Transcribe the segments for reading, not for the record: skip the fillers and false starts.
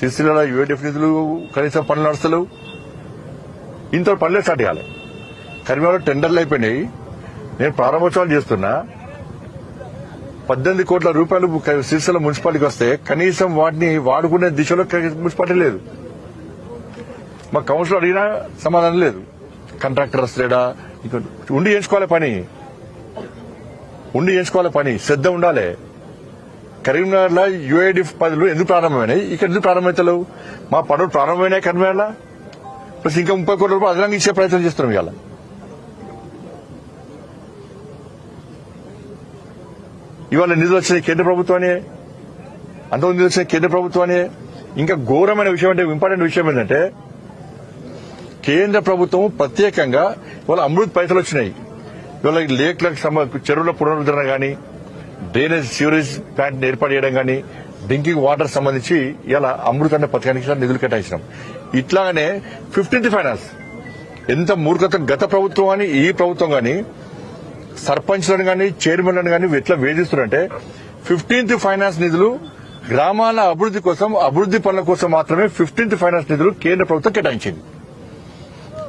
సిరిసిల్ల యూఏడిఎఫ్ నిధులు కనీసం పనులు నడుస్తలేవు. ఇంత పనులే స్టార్ట్ చేయాలి. కరీంనగర్లో టెండర్లు అయిపోయినాయి. నేను ప్రారంభోత్సవాలు చేస్తున్నా. 18 కోట్ల రూపాయలు సిరిసిల్ల మున్సిపాలిటీకి వస్తే కనీసం వాటిని వాడుకునే దిశలో మున్సిపాలిటీ లేదు. మా కౌన్సిల్ అడిగినా సమాధానం లేదు. కాంట్రాక్టర్ వస్తలేడా? ఉండి చేయించుకోవాలి పని శ్రద్ధ ఉండాలి. కరీంనగర్లో యూఐడిఎఫ్ పనులు ఎందుకు ప్రారంభమైనాయి? ఇక్కడ ఎందుకు ప్రారంభమవుతలేవు? మా పనులు ప్రారంభమైనాయి కరీంనగర్లో. ప్లస్ ఇంకా 30 కోట్ల రూపాయలు అదనంగా ఇచ్చే ప్రయత్నం చేస్తున్నాం. ఇవాళ నిధులు వచ్చినాయి కేంద్ర ప్రభుత్వాన్ని, అంతకుముందు నిధులు వచ్చినాయి కేంద్ర ప్రభుత్వాన్ని. ఇంకా ఘోరమైన విషయం అంటే, ఇంపార్టెంట్ విషయం ఏంటంటే, కేంద్ర ప్రభుత్వం ప్రత్యేకంగా ఇవాళ అమృత్ పైసలు వచ్చినాయి. ఇవాళ లేక్లకు చెరువుల పునరుద్ధరణ గానీ, డ్రైనేజ్ సీవరేజ్ ప్లాంట్ ఏర్పాటు చేయడం గానీ, డ్రింకింగ్ వాటర్ సంబంధించి ఇలా అమృత్ అనే పథకానికి నిధులు కేటాయించినాం. ఇట్లాగనే 15th ఫైనాన్స్ ఎంత మూర్ఖత గత ప్రభుత్వం కానీ ఈ ప్రభుత్వం కానీ సర్పంచ్లను కానీ చైర్మన్లను కానీ ఎట్లా వేధిస్తున్నారంటే, 15th ఫైనాన్స్ నిధులు గ్రామాల అభివృద్ది కోసం, అభివృద్ది పనుల కోసం మాత్రమే 15th ఫైనాన్స్ నిధులు కేంద్ర ప్రభుత్వం కేటాయించింది.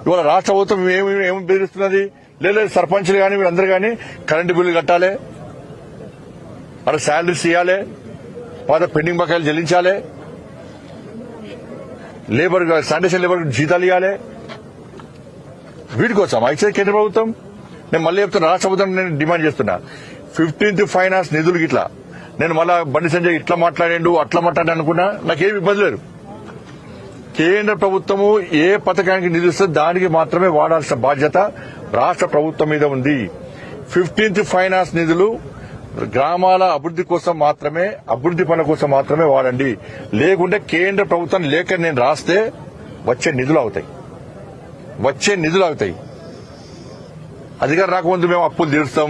ఇవాళ రాష్ట్ర ప్రభుత్వం ఏమి బెదిరిస్తున్నది? లేదు సర్పంచ్లు కానీ వీళ్ళందరూ కానీ కరెంటు బిల్లు కట్టాలి, వాళ్ళ శాలరీస్ ఇవ్వాలి, పాత పెండింగ్ బకాయిలు చెల్లించాలి, లేబర్ శానిటేషన్ లేబర్ జీతాలు ఇవ్వాలి. వీటి కోసం ఇచ్చేది కేంద్ర ప్రభుత్వం. నేను మళ్ళీ చెప్తున్నా, రాష్ట్ర ప్రభుత్వం నేను డిమాండ్ చేస్తున్నా, 15th ఫైనాన్స్ నిధులు ఇట్లా నేను మళ్ళా బండి సంజయ్ ఇట్లా మాట్లాడాడు అట్లా మాట్లాడాడు అనుకున్నా నాకేమి ఇబ్బంది లేదు. కేంద్ర ప్రభుత్వము ఏ పథకానికి నిధులు ఇస్తే దానికి మాత్రమే వాడాల్సిన బాధ్యత రాష్ట్ర ప్రభుత్వం మీద ఉంది. 15th ఫైనాన్స్ నిధులు గ్రామాల అభివృద్ది కోసం మాత్రమే, అభివృద్ది పనుల కోసం మాత్రమే వాడండి. లేకుంటే కేంద్ర ప్రభుత్వం లేఖ నేను రాస్తే వచ్చే నిధులు అవుతాయి. అధికారం రాకముందు మేము అప్పులు తీరుస్తాం,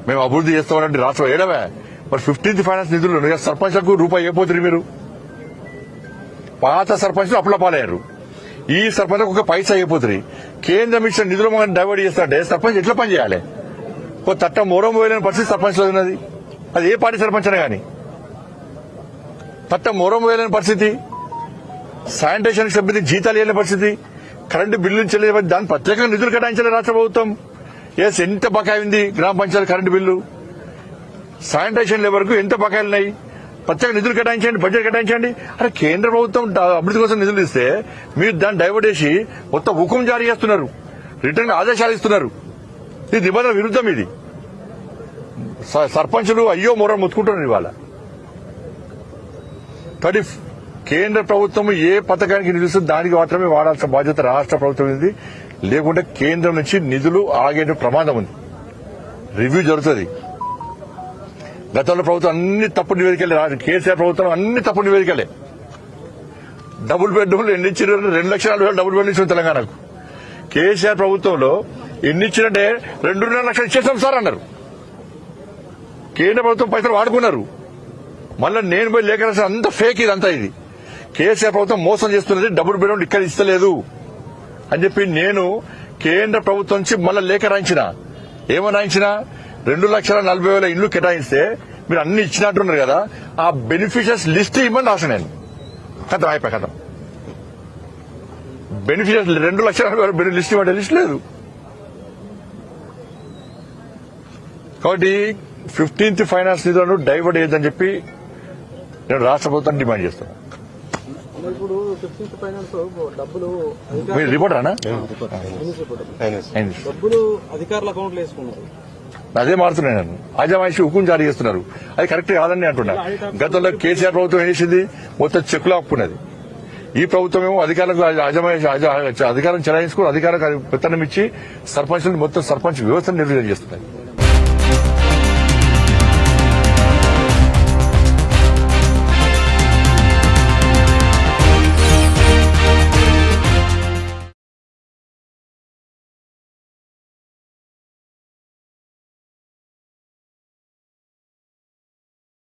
మేము అభివృద్ది చేస్తామని రాష్ట్రం ఏడవే. మరి 15th ఫైనాన్స్ నిధులు సర్పంచ్లకు రూపాయి అయిపోతుంది. మీరు పాత సర్పంచ్లు అప్పుల పాలయ్యారు. ఈ సర్పంచ్లకు ఒక పైసా అయిపోతుంది. కేంద్రం ఇచ్చిన నిధులు మనం డైవర్ట్ చేస్తారంటే సర్పంచ్ ఎట్లా పని చేయాలి? ఓ తట్ట మోరం పోయలేని పరిస్థితి సర్పంచ్లో ఉన్నది. అది ఏ పార్టీ సర్పంచ్ అయినా కానీ తట్ట మోరం పోయలేని పరిస్థితి, శానిటేషన్ సిబ్బంది జీతాలు ఇవ్వలేని పరిస్థితి, కరెంటు బిల్లులు చెల్లిన దాని ప్రత్యేకంగా నిధులు కేటాయించాలి రాష్ట్ర ప్రభుత్వం. ఎంత బకాయి ఉంది గ్రామ పంచాయతీ కరెంటు బిల్లు, శానిటేషన్ లేబర్కు ఎంత బకాయిలున్నాయి, ప్రత్యేక నిధులు కేటాయించండి, బడ్జెట్ కేటాయించండి. అరే కేంద్ర ప్రభుత్వం అభివృద్ధి కోసం నిధులు ఇస్తే మీరు దాన్ని డైవర్ట్ చేసి మొత్తం హుకుం జారీ చేస్తున్నారు, రిటర్న్ ఆదేశాలు ఇస్తున్నారు. ఇది నిబంధన విరుద్ధం. ఇది సర్పంచులు అయ్యో మొర ముత్తుకుంటున్నారు. ఇవాళ కాబట్టి కేంద్ర ప్రభుత్వం ఏ పథకానికి నిధులు దానికి మాత్రమే వాడాల్సిన బాధ్యత రాష్ట్ర ప్రభుత్వం ఉంది. లేకుంటే కేంద్రం నుంచి నిధులు ఆగే ప్రమాదం ఉంది. రివ్యూ జరుగుతుంది. గతంలో ప్రభుత్వం అన్ని తప్పుడు నివేదికలే, కేసీఆర్ ప్రభుత్వం అన్ని తప్పుడు నివేదికలే. డబుల్ బెడ్రూమ్లు ఎన్ని ఇచ్చిన 2,40,000 డబుల్ బెడ్రూమ్ ఇచ్చిన తెలంగాణకు. కేసీఆర్ ప్రభుత్వంలో ఎన్ని ఇచ్చినంటే 2.5 లక్షలు ఇచ్చేసాం సార్ అన్నారు. కేంద్ర ప్రభుత్వం పైసలు వాడుకున్నారు. మళ్ళీ నేను పోయి లేఖ రాసిన అంత ఫేక్ ఇదంతా. ఇది కేసీఆర్ ప్రభుత్వం మోసం చేస్తున్నది, డబుల్ బెడ్రూమ్ ఇక్కడ ఇస్తలేదు అని చెప్పి నేను కేంద్ర ప్రభుత్వం నుంచి మళ్ళీ లేఖ రాయించిన. ఏమని రాయించిన? 2,40,000 ఇళ్లు కేటాయిస్తే మీరు అన్ని ఇచ్చినట్టున్నారు కదా, ఆ బెనిఫిషియర్స్ లిస్ట్ ఇవ్వమని రాసిన నేను. కథం అయిపోయి కథం. బెనిఫిషియర్స్ 2,40,000 లిస్ట్ ఇవ్వండి, లిస్ట్ లేదు. కాబట్టి 15th ఫైనాన్స్ నిధులను డైవర్ట్ చేయొద్దని చెప్పి నేను రాష్ట్ర ప్రభుత్వాన్ని డిమాండ్ చేస్తాను. మీరు రిపోర్ట్ అన్నా డబ్బులు అధికారుల అకౌంట్లో వేసుకున్నారు. అదే మారుతున్నాయి. నన్ను ఆజమాయిషి హుకుం జారీ చేస్తున్నారు. అది కరెక్ట్ కాదని అంటున్నా. గతంలో కేసీఆర్ ప్రభుత్వం ఏం చేసింది? మొత్తం చెక్కులు ఆపుకున్నది. ఈ ప్రభుత్వం ఏమో అధికారులకు అధికారం చెలాయించుకుని అధికారులకు పెత్తనం ఇచ్చి సర్పంచ్లను మొత్తం సర్పంచ్ వ్యవస్థను నిర్వహణ చేస్తున్నాయి.